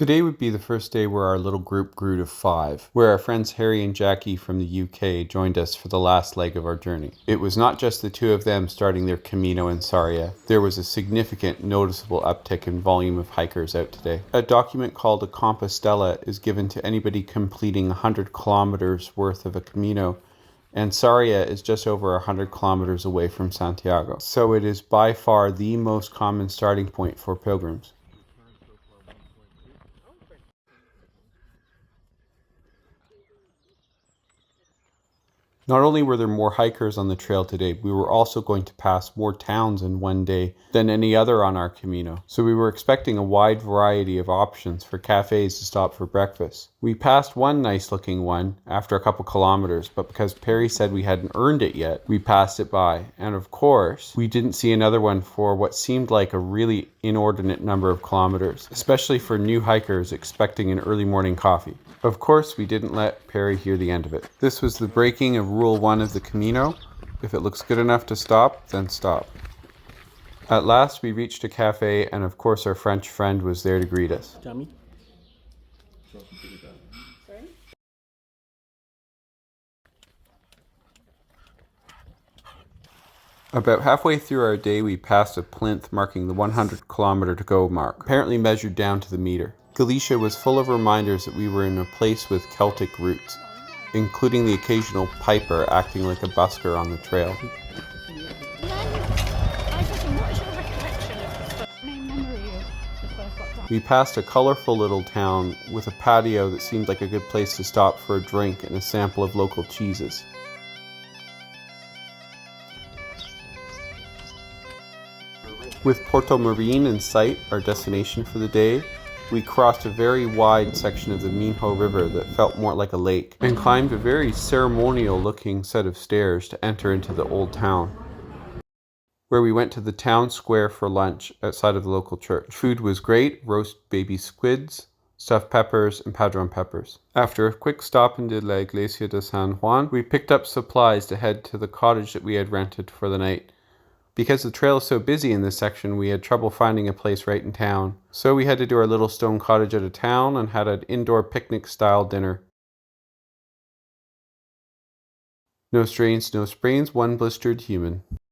Today would be the first day where our little group grew to 5, where our friends Harry and Jackie from the UK joined us for the last leg of our journey. It was not just the two of them starting their Camino in Sarria. There was a significant, noticeable uptick in volume of hikers out today. A document called a Compostela is given to anybody completing 100 kilometers worth of a Camino, and Sarria is just over 100 kilometers away from Santiago. So it is by far the most common starting point for pilgrims. Not only were there more hikers on the trail today, we were also going to pass more towns in one day than any other on our Camino. So we were expecting a wide variety of options for cafes to stop for breakfast. We passed one nice looking one after a couple kilometers, but because Perry said we hadn't earned it yet, we passed it by. And of course, we didn't see another one for what seemed like a really inordinate number of kilometers, especially for new hikers expecting an early morning coffee. Of course, we didn't let Perry hear the end of it. This was the breaking of Rule 1 of the Camino. If it looks good enough to stop, then stop. At last, we reached a cafe, and of course our French friend was there to greet us. Jamie? About halfway through our day, we passed a plinth marking the 100 kilometer to go mark, apparently measured down to the meter. Galicia was full of reminders that we were in a place with Celtic roots, including the occasional piper acting like a busker on the trail. We passed a colorful little town with a patio that seemed like a good place to stop for a drink and a sample of local cheeses. With Portomarín in sight, our destination for the day, we crossed a very wide section of the Minho River that felt more like a lake, and climbed a very ceremonial-looking set of stairs to enter into the old town, where we went to the town square for lunch outside of the local church. Food was great: roast baby squids, stuffed peppers, and padron peppers. After a quick stop in la Iglesia de San Juan, we picked up supplies to head to the cottage that we had rented for the night. Because the trail is so busy in this section, we had trouble finding a place right in town. So we had to do our little stone cottage out of town and had an indoor picnic-style dinner. No strains, no sprains, one blistered human.